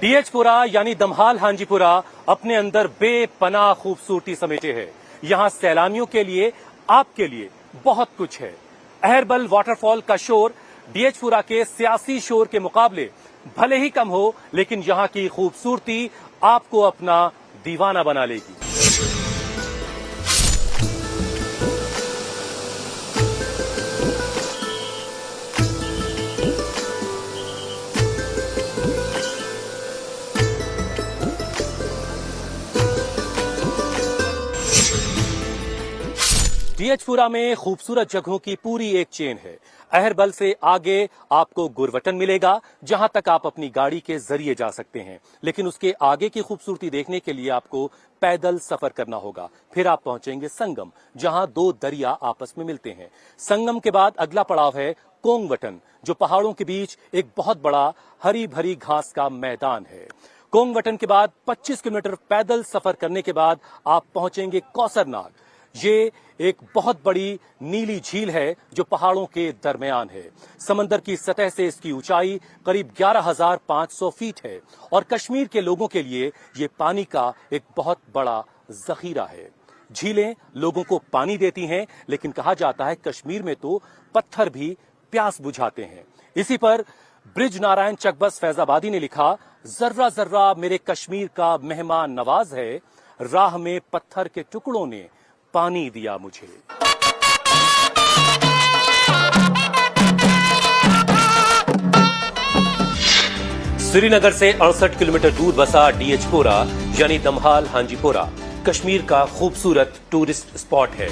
डीएचपुरा यानी दमहाल हांजीपुरा अपने अंदर बेपनाह खूबसूरती समेटे है। यहाँ सैलानियों के लिए, आपके लिए बहुत कुछ है। अहरबल वाटरफॉल का शोर डीएचपुरा के सियासी शोर के मुकाबले भले ही कम हो, लेकिन यहाँ की खूबसूरती आपको अपना दीवाना बना लेगी। डीएचपुरा में खूबसूरत जगहों की पूरी एक चेन है। अहरबल से आगे आपको गुरवटन मिलेगा, जहां तक आप अपनी गाड़ी के जरिए जा सकते हैं, लेकिन उसके आगे की खूबसूरती देखने के लिए आपको पैदल सफर करना होगा। फिर आप पहुंचेंगे संगम, जहां दो दरिया आपस में मिलते हैं। संगम के बाद अगला पड़ाव है कोंगवटन, जो पहाड़ों के बीच एक बहुत बड़ा हरी भरी घास का मैदान है। कोंगवटन के बाद 25 किलोमीटर पैदल सफर करने के बाद आप पहुंचेंगे कौसरनाग। ये एक बहुत बड़ी नीली झील है जो पहाड़ों के दरमियान है। समंदर की सतह से इसकी ऊंचाई करीब 11,500 फीट है और कश्मीर के लोगों के लिए ये पानी का एक बहुत बड़ा जखीरा है। झीलें लोगों को पानी देती हैं, लेकिन कहा जाता है कश्मीर में तो पत्थर भी प्यास बुझाते हैं। इसी पर ब्रिज नारायण चकबस फैजाबादी ने लिखा, जर्रा जर्रा मेरे कश्मीर का मेहमान नवाज है, राह में पत्थर के टुकड़ों ने पानी दिया मुझे। श्रीनगर से 68 किलोमीटर दूर बसा डीएचपुरा यानी दमहाल हांजीपुरा कश्मीर का खूबसूरत टूरिस्ट स्पॉट है।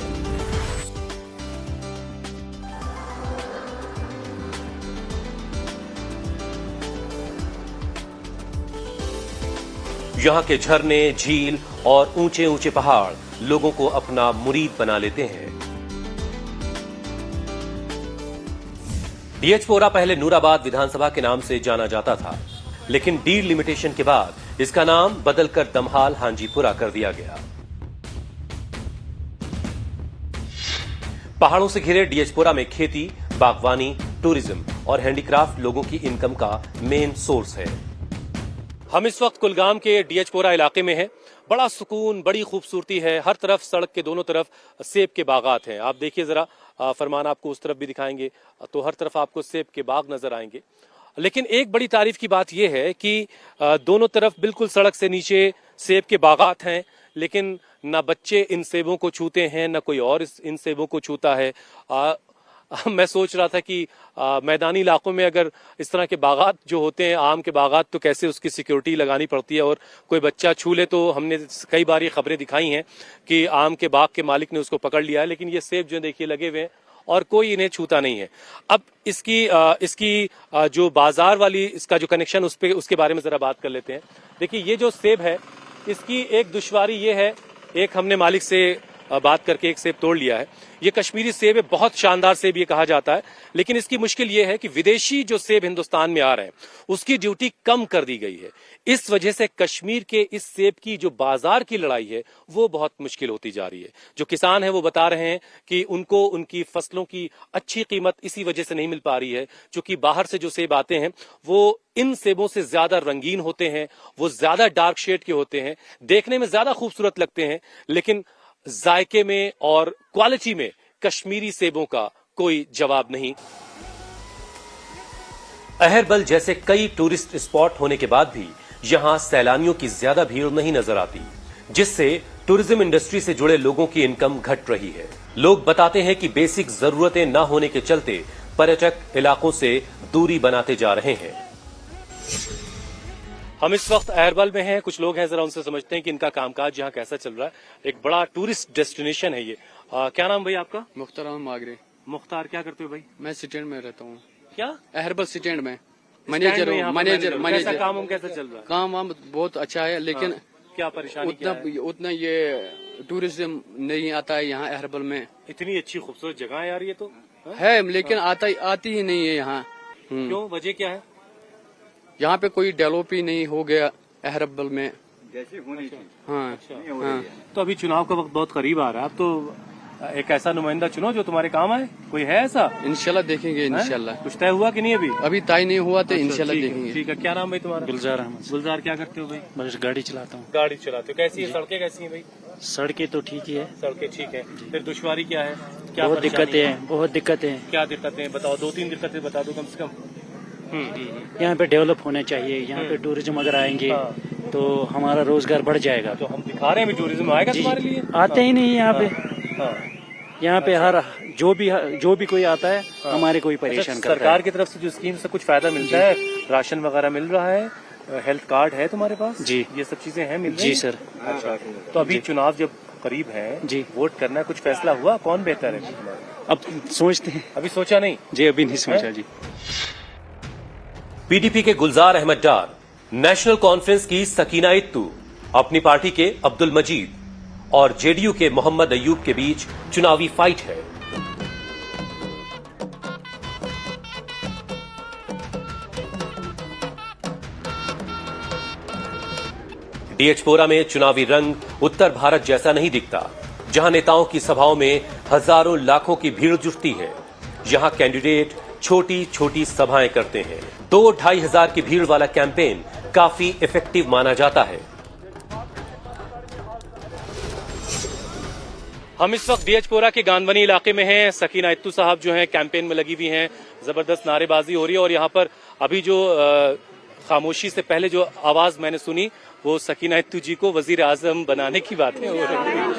यहाँ के झरने, झील और ऊंचे ऊंचे पहाड़ लोगों को अपना मुरीद बना लेते हैं। डीएचपुरा पहले नूराबाद विधानसभा के नाम से जाना जाता था, लेकिन डीलिमिटेशन के बाद इसका नाम बदलकर दमहाल हांजीपुरा कर दिया गया। पहाड़ों से घिरे डीएचपुरा में खेती, बागवानी, टूरिज्म और हैंडीक्राफ्ट लोगों की इनकम का मेन सोर्स है। हम इस वक्त कुलगाम के डीएचपुरा इलाके में हैं। बड़ा सुकून, बड़ी खूबसूरती है। हर तरफ सड़क के दोनों तरफ सेब के बागात हैं। आप देखिए जरा, फरमान आपको उस तरफ भी दिखाएंगे तो हर तरफ आपको सेब के बाग नजर आएंगे। लेकिन एक बड़ी तारीफ की बात यह है कि दोनों तरफ बिल्कुल सड़क से नीचे सेब के बागात हैं, लेकिन ना बच्चे इन सेबों को छूते हैं, ना कोई और इन सेबों को छूता है। मैं सोच रहा था कि मैदानी इलाकों में अगर इस तरह के बागात जो होते हैं, आम के बागात, तो कैसे उसकी सिक्योरिटी लगानी पड़ती है और कोई बच्चा छू ले तो हमने कई बार ये खबरें दिखाई हैं कि आम के बाग के मालिक ने उसको पकड़ लिया है। लेकिन ये सेब जो देखिए लगे हुए हैं और कोई इन्हें छूता नहीं है। अब इसकी जो बाजार वाली इसका जो कनेक्शन उसके बारे में जरा बात कर लेते हैं। देखिए ये जो सेब है, इसकी एक दुश्वारी ये है, एक हमने मालिक से बात करके एक सेब तोड़ लिया है। ये कश्मीरी सेब है, बहुत शानदार सेब ये कहा जाता है, लेकिन इसकी मुश्किल ये है कि विदेशी जो सेब हिंदुस्तान में आ रहे हैं उसकी ड्यूटी कम कर दी गई है। इस वजह से कश्मीर के इस सेब की जो बाजार की लड़ाई है वो बहुत मुश्किल होती जा रही है। जो किसान है वो बता रहे हैं कि उनको उनकी फसलों की अच्छी कीमत इसी वजह से नहीं मिल पा रही है, क्योंकि बाहर से जो सेब आते हैं वो इन सेबों से ज्यादा रंगीन होते हैं, वो ज्यादा डार्क शेड के होते हैं, देखने में ज्यादा खूबसूरत लगते हैं, लेकिन जायके में और क्वालिटी में कश्मीरी सेबों का कोई जवाब नहीं। अहरबल जैसे कई टूरिस्ट स्पॉट होने के बाद भी यहां सैलानियों की ज्यादा भीड़ नहीं नजर आती, जिससे टूरिज्म इंडस्ट्री से जुड़े लोगों की इनकम घट रही है। लोग बताते हैं कि बेसिक जरूरतें न होने के चलते पर्यटक इलाकों से दूरी बनाते जा रहे हैं। हम इस वक्त अहरबल में हैं। कुछ लोग हैं, जरा उनसे समझते हैं कि इनका कामकाज यहाँ कैसा चल रहा है। एक बड़ा टूरिस्ट डेस्टिनेशन है ये। क्या नाम भाई आपका? मुख्तार मागरे। मुख्तार, क्या करते हो भाई? मैं स्टैंड में रहता हूँ। क्या? अहरबल स्टैंड में मैनेजर हूँ। मैनेजर काम कैसा चल रहा है? काम वाम बहुत अच्छा है, लेकिन क्या परेशानी उतना ये टूरिज्म नहीं आता है यहाँ अहरबल में। इतनी अच्छी खूबसूरत जगह है यार ये तो है, लेकिन आती ही नहीं है यहाँ। क्यों, वजह क्या है? यहाँ पे कोई डेवलप ही नहीं हो गया अहरबल में जैसे होनी थी। हाँ, अच्छा। हाँ। तो अभी चुनाव का वक्त बहुत करीब आ रहा है, अब तो एक ऐसा नुमाइंदा चुनो जो तुम्हारे काम आए, कोई है ऐसा? इंशाल्लाह देखेंगे इंशाल्लाह। कुछ तय हुआ कि नहीं अभी? अभी तय नहीं हुआ तो अच्छा, इंशाल्लाह ठीक है, देखेंगे। ठीक है। क्या नाम भाई तुम्हारा? गुलजार अहमद। गुलजार, क्या करते हो भाई? बस गाड़ी चलाता हूँ। गाड़ी चलाते हो। कैसी है सड़कें, कैसी है भाई? सड़कें तो ठीक ही है। सड़कें ठीक है। फिर दुश्वारी क्या है? क्या बहुत परेशानी दिक्कतें है? हैं, बहुत दिक्कतें हैं। क्या दिक्कतें हैं बताओ, 2-3 दिक्कतें बता दो कम से कम। यहाँ पे डेवलप होने चाहिए। यहाँ पे टूरिज्म अगर आएंगे हाँ। तो हमारा रोजगार बढ़ जाएगा। तो हम दिखा रहे हैं अभी टूरिज्म आएगा जी, तुम्हारे लिए? आते ही नहीं यहाँ पे। हाँ। यहाँ पे हर जो भी कोई आता है हमारे कोई परेशान करता सरकार है। की तरफ से जो स्कीम से कुछ फायदा मिलता है, राशन वगैरह मिल रहा है, हेल्थ कार्ड है तुम्हारे पास? जी। ये सब चीजें हैं, मिल रही जी हैं? सर। अच्छा। तो अभी चुनाव जब करीब है जी। वोट करना है, कुछ फैसला हुआ कौन बेहतर है? अब सोचते हैं। अभी सोचा नहीं? जी अभी नहीं सोचा जी। पीडीपी के गुलजार अहमद डार, नेशनल कॉन्फ्रेंस की सकीना इत्तू, अपनी पार्टी के अब्दुल मजीद और जेडीयू के मोहम्मद अयूब के बीच चुनावी फाइट है। डीएचपोरा में चुनावी रंग उत्तर भारत जैसा नहीं दिखता, जहां नेताओं की सभाओं में हजारों लाखों की भीड़ जुटती है। यहां कैंडिडेट छोटी छोटी सभाएं करते हैं। 2-2.5 हजार की भीड़ वाला कैंपेन काफी इफेक्टिव माना जाता है। हम इस वक्त डीएचपोरा के गांधवनी इलाके में हैं। सकीना इत्तू साहब जो हैं कैंपेन में लगी हुई हैं, जबरदस्त नारेबाजी हो रही है और यहाँ पर अभी जो खामोशी से पहले जो आवाज मैंने सुनी वो सकीना इत्तू जी को वजीर आजम बनाने की बातें हो रही हैं।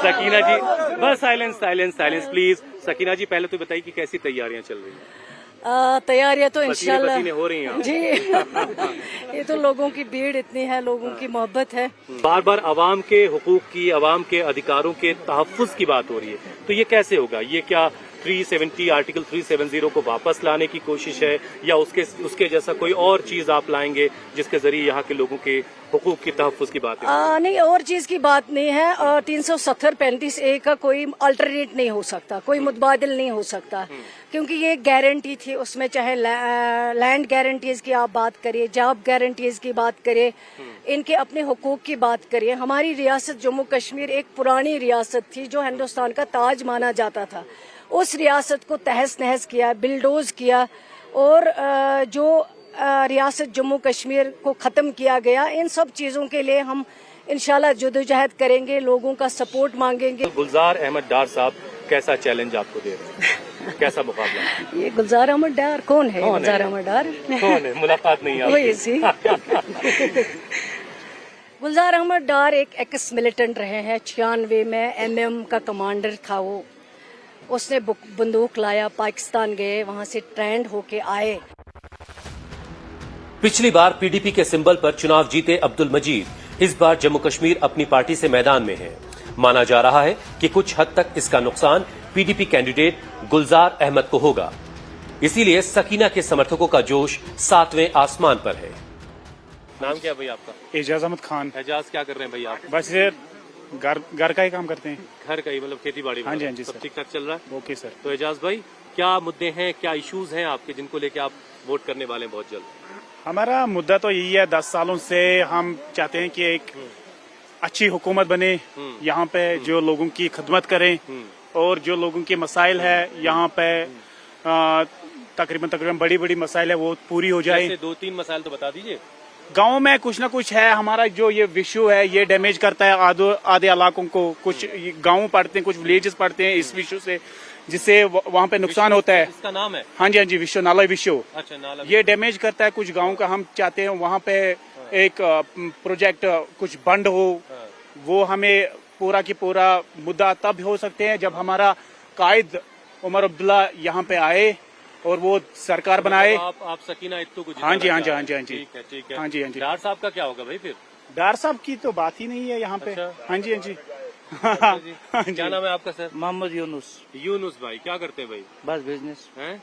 सकीना जी, बस silence silence silence please. Sakina ji, पहले तो बताइए कि कैसी तैयारियां चल रही हैं? तैयारियां तो इंशाल्लाह पसीने हो रही हैं जी। ये तो लोगों की भीड़ इतनी है, लोगों की मोहब्बत है। बार बार आवाम के हुकूक की, आवाम के अधिकारों के तहफ्फुज की बात हो रही है, तो ये कैसे होगा? ये क्या 370 आर्टिकल 370 को वापस लाने की कोशिश है या उसके जैसा कोई और चीज आप लाएंगे जिसके जरिए यहाँ के लोगों के हुकूक की तहफ्फुज की बात है? नहीं, और चीज की बात नहीं है। 370-35A का कोई अल्टरनेट नहीं हो सकता, कोई मुतबादिल नहीं हो सकता, क्योंकि ये गारंटी थी। उसमें चाहे लैंड गारंटीज की आप बात करिए, जॉब गारंटीज की बात करिए, इनके अपने हुकूक की बात करिए। हमारी रियासत जम्मू कश्मीर एक पुरानी रियासत थी जो हिंदुस्तान का ताज माना जाता था। उस रियासत को तहस नहस किया, बिल्डोज किया और जो रियासत जम्मू कश्मीर को खत्म किया गया, इन सब चीजों के लिए हम इंशाल्लाह जदोजहद करेंगे, लोगों का सपोर्ट मांगेंगे। गुलजार अहमद डार साहब कैसा चैलेंज आपको दे रहे हैं? कैसा मुकाबला? ये गुलजार अहमद डार कौन है? गुलजार अहमद डार कौन है? मुलाकात नहीं वही सी। गुलजार अहमद डार एक एक्स मिलिटेंट रहे हैं। 96 में MM का कमांडर था वो। उसने बंदूक लाया, पाकिस्तान गए, वहां से ट्रेंड होके आए। पिछली बार पीडीपी के सिंबल पर चुनाव जीते अब्दुल मजीद इस बार जम्मू कश्मीर अपनी पार्टी से मैदान में है। माना जा रहा है कि कुछ हद तक इसका नुकसान पीडीपी कैंडिडेट गुलजार अहमद को होगा। इसीलिए सकीना के समर्थकों का जोश 7वें आसमान पर है। नाम क्या है भाई आपका? एजाज अहमद खान। एजाज, क्या कर रहे हैं भाई आप? बस ये घर का ही काम करते हैं। घर का ही, मतलब खेती बाड़ी? हाँ जी, हाँ जी सब सर। ठीक ठाक चल रहा है? Okay sir. तो एजाज भाई, क्या मुद्दे हैं, क्या इश्यूज हैं आपके जिनको लेके आप वोट करने वाले हैं बहुत जल्द? हमारा मुद्दा तो यही है, 10 सालों से हम चाहते हैं कि एक अच्छी हुकूमत बने, यहाँ पे जो लोगों की खिदमत करें और जो लोगों के मसाइल है यहाँ पे तकरीबन बड़ी बड़ी मसाइल है वो पूरी हो जाए। 2-3 मसाइल तो बता दीजिए। गांव में कुछ ना कुछ है, हमारा जो ये विशु है ये डैमेज करता है आधे इलाकों को। कुछ गांव पड़ते हैं, कुछ विलेजेस पड़ते हैं इस विशु से, जिससे वहाँ पे नुकसान होता है। इसका नाम है? हाँ जी विशु, नाला विशु। अच्छा, नाला। ये डैमेज करता है कुछ गाँव का। हम चाहते हैं वहाँ पे एक प्रोजेक्ट कुछ बंद हो। वो हमें पूरा की पूरा मुद्दा तब हो सकते हैं जब हमारा कायद उमर अब्दुल्ला यहाँ पे आए और वो सरकार बनाए। आप सकीना इत्तू को? हाँ जी। ठीक है। हाँ जी। डार साहब का क्या होगा भाई फिर? डार साहब की तो बात ही नहीं है यहाँ पे। अच्छा। हाँ जी। क्या नाम है आपका सर? मोहम्मद यूनुस। यूनुस भाई, क्या करते हैं भाई? बस बिजनेस। हैं?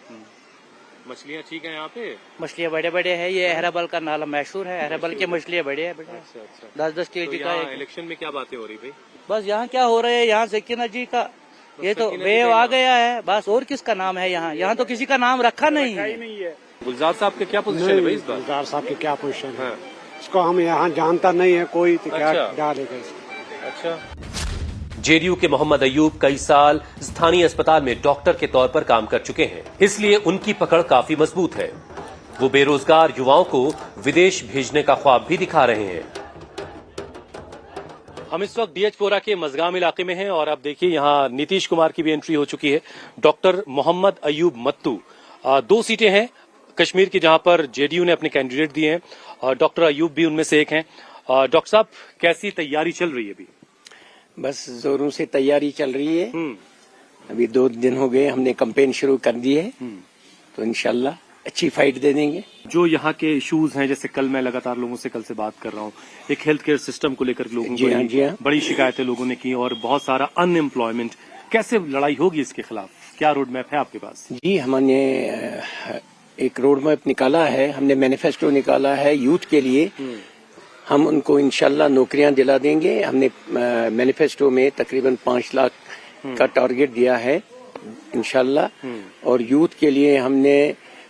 मछलियाँ ठीक है यहाँ पे? मछलियाँ बड़े बड़े है। ये अहराबल का नाला मशहूर है। अहराबल की मछलियाँ बड़े है बेटा। अच्छा। 10-10 तो केजी का यहाँ एक। इलेक्शन में क्या बातें हो रही भाई? बस यहाँ क्या हो रहा है, यहाँ सकीना जी का ये तो वेव आ गया है बस। और किसका नाम है यहाँ? यहाँ तो किसी का नाम रखा नहीं है। गुलजार साहब के क्या पोजीशन है भाई इस बार? गुलजार साहब की क्या पोजीशन है? हाँ। इसको हम यहाँ जानता नहीं है कोई, तो क्या अच्छा। डालेगा इसको? अच्छा। जेडीयू के मोहम्मद अयूब कई साल स्थानीय अस्पताल में डॉक्टर के तौर पर काम कर चुके हैं, इसलिए उनकी पकड़ काफी मजबूत है। वो बेरोजगार युवाओं को विदेश भेजने का ख्वाब भी दिखा रहे हैं। हम इस वक्त डीएचपोरा के मजगाम इलाके में हैं और आप देखिए यहाँ नीतीश कुमार की भी एंट्री हो चुकी है। डॉक्टर मोहम्मद अयूब मत्तू, 2 सीटें हैं कश्मीर की जहां पर जेडीयू ने अपने कैंडिडेट दिए हैं और डॉक्टर अयूब भी उनमें से एक हैं। डॉक्टर साहब, कैसी तैयारी चल रही है अभी? बस जोरों से तैयारी चल रही है। अभी 2 दिन हो गए, हमने कैंपेन शुरू कर दी है, तो इंशाल्लाह अच्छी फाइट दे देंगे। जो यहाँ के इश्यूज हैं, जैसे कल मैं लगातार लोगों से कल से बात कर रहा हूँ, एक हेल्थ केयर सिस्टम को लेकर लोगों जी हाँ, जी हाँ। बड़ी शिकायतें लोगों ने की और बहुत सारा अनएम्प्लॉयमेंट, कैसे लड़ाई होगी इसके खिलाफ? क्या रोड मैप है आपके पास? जी, हमने एक रोड मैप निकाला है, हमने मैनिफेस्टो निकाला है यूथ के लिए। हम उनको इंशाल्लाह नौकरियां दिला देंगे। हमने मैनिफेस्टो में तकरीबन 5 लाख का टारगेट दिया है इंशाल्लाह। और यूथ के लिए हमने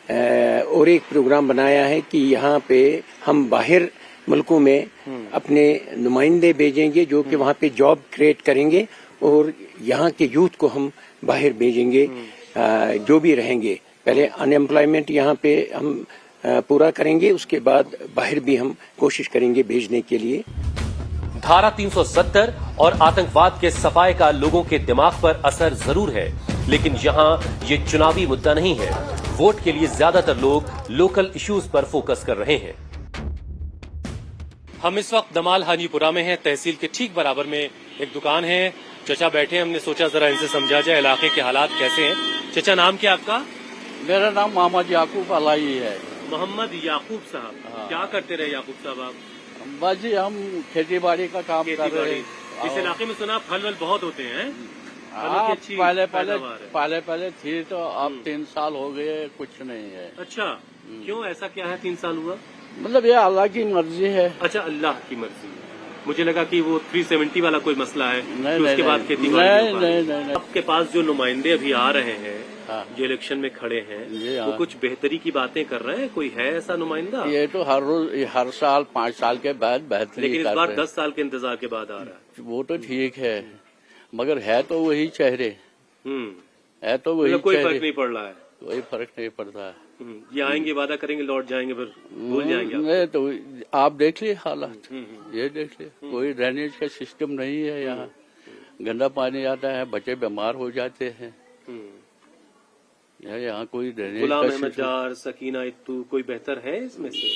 और एक प्रोग्राम बनाया है कि यहाँ पे हम बाहर मुल्कों में अपने नुमाइंदे भेजेंगे जो कि वहाँ पे जॉब क्रिएट करेंगे और यहाँ के यूथ को हम बाहर भेजेंगे जो भी रहेंगे। पहले अनएम्प्लॉयमेंट यहाँ पे हम पूरा करेंगे, उसके बाद बाहर भी हम कोशिश करेंगे भेजने के लिए। धारा 370 और आतंकवाद के सफाए का लोगों के दिमाग पर असर जरूर है, लेकिन यहाँ ये चुनावी मुद्दा नहीं है। वोट के लिए ज्यादातर लोग लोकल इश्यूज पर फोकस कर रहे हैं। हम इस वक्त दमाल हाजीपुरा में हैं। तहसील के ठीक बराबर में एक दुकान है। चचा बैठे हैं, हमने सोचा जरा इनसे समझा जाए इलाके के हालात कैसे हैं। चचा, नाम क्या आपका? मेरा नाम मोहम्मद याकूब अलाई है। मोहम्मद याकूब साहब, क्या करते रहे याकूब साहब आप? बस जी हम खेती बाड़ी का काम कर रहे हैं। इस इलाके में सुना फल वल बहुत होते हैं। हाँ, पहले थी तो अब 3 साल हो गए, कुछ नहीं है। अच्छा, क्यों, ऐसा क्या है 3 साल हुआ? मतलब ये अल्लाह की मर्जी है। अच्छा, अल्लाह की मर्जी। मुझे लगा कि वो 370 वाला कोई मसला है नहीं, तो उसके बाद खेती बाड़ी नहीं। आपके पास जो नुमाइंदे अभी आ रहे हैं, हाँ। जो इलेक्शन में खड़े हैं, हाँ। वो कुछ बेहतरी की बातें कर रहे हैं? कोई है ऐसा नुमाइंदा? ये तो हर रोज हर साल 5 साल के बाद बेहतरी लेकिन इस कर बार रहे हैं। 10 साल के इंतजार के बाद आ रहा है। वो तो ठीक है, मगर है तो वही चेहरे, है तो वही कोई चेहरे। फर्क नहीं पड़ रहा है। कोई फर्क नहीं पड़ता है। ये आएंगे, वादा करेंगे, लौट जाएंगे, फिर भूल जाएंगे आप। नहीं तो आप देख लिए हालात, ये देख लिए, कोई ड्रेनेज का सिस्टम नहीं है यहाँ। गंदा पानी आता है, बच्चे बीमार हो जाते हैं। यहाँ कोई ड्रेनेज गुलाम का अहमद सिस्टम, डार, सकीना इत्तू, कोई बेहतर है इसमें से?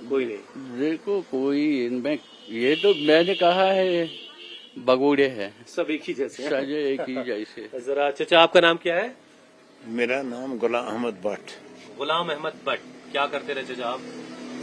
कोई नहीं। देखो कोई इनमें, ये तो मैंने कहा है बगोड़े हैं, सब एक ही जैसे हैं। सजे एक ही जैसे। जरा चचा, आपका नाम क्या है? मेरा नाम गुलाम अहमद भट्ट। गुलाम अहमद भट्ट, क्या करते रहे चचा आप?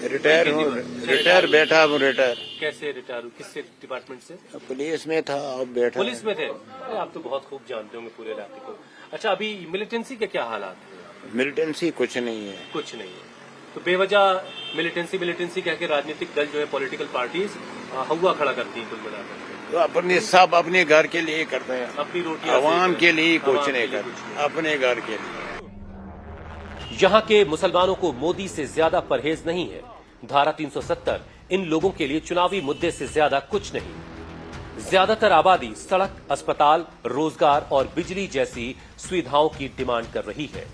रिटायर हूँ, रिटायर बैठा हूँ, रिटायर। कैसे रिटायर? किससे डिपार्टमेंट से? पुलिस में था, अब बैठा। पुलिस में थे? अरे, आप तो बहुत खूब जानते होंगे पूरे इलाके को। अच्छा, अभी मिलिटेंसी के क्या हालात हैं? मिलिटेंसी कुछ नहीं है। कुछ नहीं है तो बेवजह मिलिटेंसी कह के राजनीतिक दल जो है, पॉलिटिकल पार्टीज हवा खड़ा करती हैं कुल मिलाकर। तो अपने सब अपने घर के लिए करते हैं, अपनी रोटी आवाम के लिए कुछ नहीं करते, अपने घर के लिए। यहाँ के मुसलमानों को मोदी से ज्यादा परहेज नहीं है। धारा 370 इन लोगों के लिए चुनावी मुद्दे से ज्यादा कुछ नहीं। ज्यादातर आबादी सड़क, अस्पताल, रोजगार और बिजली जैसी सुविधाओं की डिमांड कर रही है।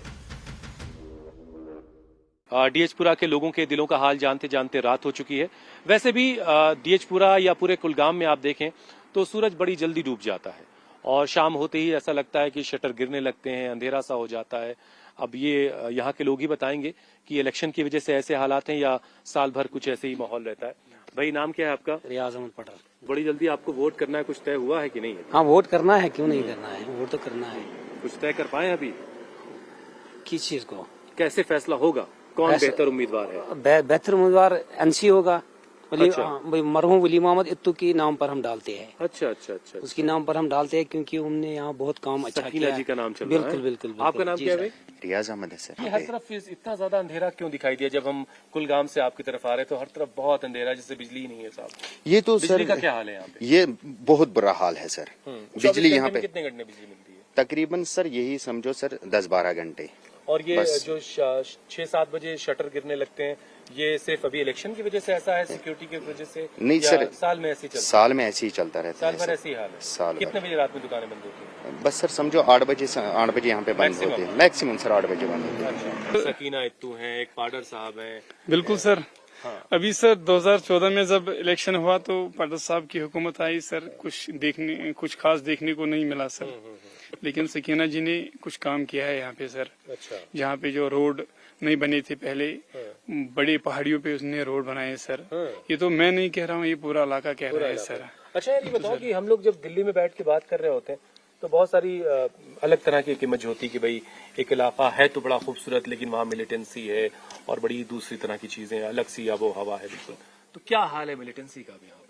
डीएचपुरा के लोगों के दिलों का हाल जानते जानते रात हो चुकी है। वैसे भी डीएचपुरा या पूरे कुलगाम में आप देखें तो सूरज बड़ी जल्दी डूब जाता है और शाम होते ही ऐसा लगता है कि शटर गिरने लगते हैं, अंधेरा सा हो जाता है। अब ये यहाँ के लोग ही बताएंगे कि इलेक्शन की वजह से ऐसे हालात हैं या साल भर कुछ ऐसे ही माहौल रहता है। भाई, नाम क्या है आपका? रियाज अहमद पठान। बड़ी जल्दी आपको वोट करना है, कुछ तय हुआ है कि नहीं है? हाँ, वोट करना है, क्यों नहीं करना है, वोट तो करना है। कुछ तय कर पाए अभी? किस चीज को? कैसे फैसला होगा, कौन बेहतर उम्मीदवार है? बेहतर उम्मीदवार एनसी होगा। अच्छा। मरहूम वली मोहम्मद इत्तू के नाम पर हम डालते हैं। अच्छा अच्छा अच्छा। उसके नाम पर हम डालते हैं क्योंकि उन्होंने यहाँ बहुत काम अच्छा किया। जी का नाम चल रहा है। बिल्कुल बिल्कुल। आपका नाम क्या है? रियाज अहमद है सर। हर तरफ इतना ज्यादा अंधेरा क्यों दिखाई दिया? जब हम कुलगाम से आपकी तरफ आ रहे तो हर तरफ बहुत अंधेरा, जिससे बिजली ही नहीं है साहब। ये तो बिजली सर का क्या हाल है यहाँ पे? ये बहुत बुरा हाल है सर। बिजली यहाँ पे कितने घंटे बिजली मिलती है? तकरीबन सर यही समझो सर 10-12 घंटे। और ये जो 6-7 बजे शटर गिरने लगते हैं, ये सिर्फ अभी इलेक्शन की वजह से ऐसा है, सिक्योरिटी की वजह से? नहीं या सर, साल में ऐसे ही चलता है? साल में ऐसे ही चलता रहता साल है भर सर। ऐसी हाल है? साल भर। कितने बजे रात में दुकानें बंद होती हैं? बस सर समझो 8 बजे यहाँ पे बंद Maximum? होते हैं, मैक्सिमम सर 8 बजे बंद होते हैं। अच्छा, सकीना इत्तू हैं, एक पाडर साहब हैं। बिल्कुल सर। अभी सर 2014 में जब इलेक्शन हुआ तो पाडर साहब की हुकूमत आई सर, कुछ खास देखने को नहीं मिला सर। लेकिन सकीना जी ने कुछ काम किया है यहाँ पे सर। अच्छा। जहाँ पे जो रोड नहीं बने थे पहले, बड़ी पहाड़ियों पे उसने रोड बनाए सर। ये तो मैं नहीं कह रहा हूँ, ये पूरा इलाका कह रहा है सर। अच्छा यार, ये बताओ कि हम लोग जब दिल्ली में बैठ के बात कर रहे होते हैं तो बहुत सारी अलग तरह की एक इमेज होती है कि भाई एक इलाका है तो बड़ा खूबसूरत, लेकिन वहाँ मिलिटेंसी है और बड़ी दूसरी तरह की चीजें, अलग सी आबो हवा है बिल्कुल। तो क्या हाल है मिलिटेंसी का भी यहाँ पर?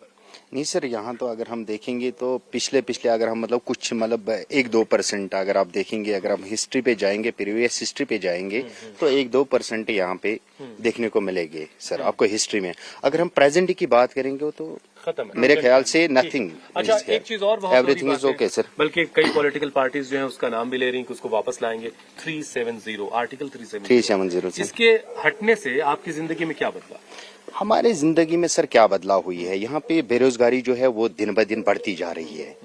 नहीं सर, यहाँ तो अगर हम देखेंगे तो पिछले अगर हम मतलब कुछ मतलब 1-2% अगर आप देखेंगे, अगर आप हिस्ट्री पे जाएंगे, प्रीवियस हिस्ट्री पे जाएंगे तो 1-2% यहाँ पे देखने को मिलेंगे सर आपको हिस्ट्री में। अगर हम प्रेजेंट की बात करेंगे तो खत्म है मेरे ख्याल से नथिंग। अच्छा, एक चीज और बहुत एवरीथिंग इज ओके सर। बल्कि कई पॉलिटिकल पार्टीज जो हैं उसका नाम भी ले रही हैं कि उसको वापस लाएंगे। 370 आर्टिकल 370 सर। इसके हटने से आपकी जिंदगी में क्या बदला? हमारे जिंदगी में सर क्या बदलाव हुई है, यहाँ पे बेरोजगारी जो है वो दिन ब दिन बढ़ती जा रही है।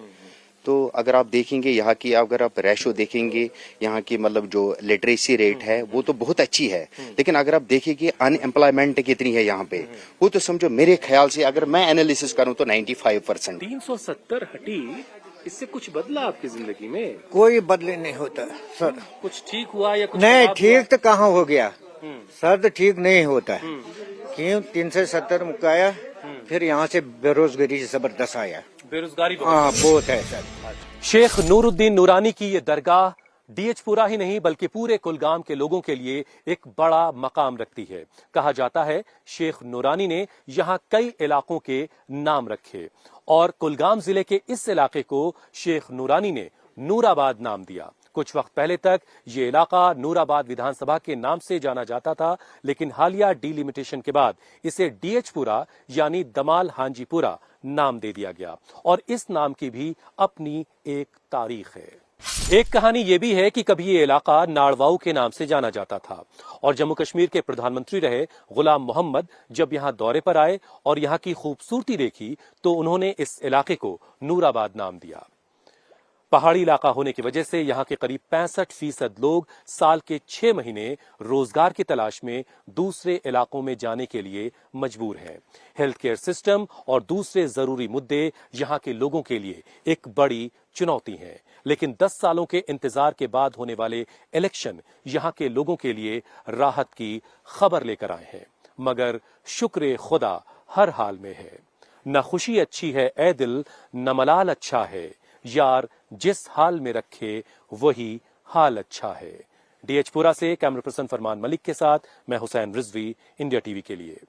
तो अगर आप देखेंगे यहाँ की, अगर आप रेशो देखेंगे यहाँ की, मतलब जो लिटरेसी रेट है वो तो बहुत अच्छी है, लेकिन अगर आप देखेंगे अनएम्प्लॉयमेंट कितनी है यहाँ पे, वो तो समझो मेरे ख्याल से अगर मैं एनालिसिस करूँ तो 95%। 370 हटी, इससे कुछ बदला आपकी जिंदगी में? कोई बदले नहीं होता सर। कुछ ठीक हुआ या कुछ नहीं, खराब ठीक हुआ? तो कहाँ हो गया सर, तो ठीक नहीं होता है। क्यों 370 मुकाया, फिर यहाँ से बेरोजगारी जबरदस्त आया। बेरोजगारी हाँ बहुत है सर। शेख नूरुद्दीन नूरानी की ये दरगाह डीएचपुरा ही नहीं बल्कि पूरे कुलगाम के लोगों के लिए एक बड़ा मकाम रखती है। कहा जाता है शेख नूरानी ने यहाँ कई इलाकों के नाम रखे और कुलगाम जिले के इस इलाके को शेख नूरानी ने नूराबाद नाम दिया। कुछ वक्त पहले तक ये इलाका नूराबाद विधानसभा के नाम से जाना जाता था, लेकिन हालिया डिलिमिटेशन के बाद इसे डीएचपुरा यानी दमाल हांजीपुरा नाम दे दिया गया और इस नाम की भी अपनी एक तारीख है। एक कहानी ये भी है कि कभी ये इलाका नाड़वाऊ के नाम से जाना जाता था और जम्मू कश्मीर के प्रधानमंत्री रहे गुलाम मोहम्मद जब यहाँ दौरे पर आए और यहाँ की खूबसूरती देखी तो उन्होंने इस इलाके को नूराबाद नाम दिया। पहाड़ी इलाका होने की वजह से यहाँ के करीब 65% लोग साल के 6 महीने रोजगार की तलाश में दूसरे इलाकों में जाने के लिए मजबूर हैं। हेल्थ केयर सिस्टम और दूसरे जरूरी मुद्दे यहाँ के लोगों के लिए एक बड़ी चुनौती हैं, लेकिन 10 सालों के इंतजार के बाद होने वाले इलेक्शन यहाँ के लोगों के लिए राहत की खबर लेकर आए हैं। मगर शुक्र खुदा हर हाल में है। न खुशी अच्छी है ए दिल, न मलाल अच्छा है, यार जिस हाल में रखे वही हाल अच्छा है। डीएचपुरा से कैमरा पर्सन फरमान मलिक के साथ मैं हुसैन रिजवी, इंडिया टीवी के लिए।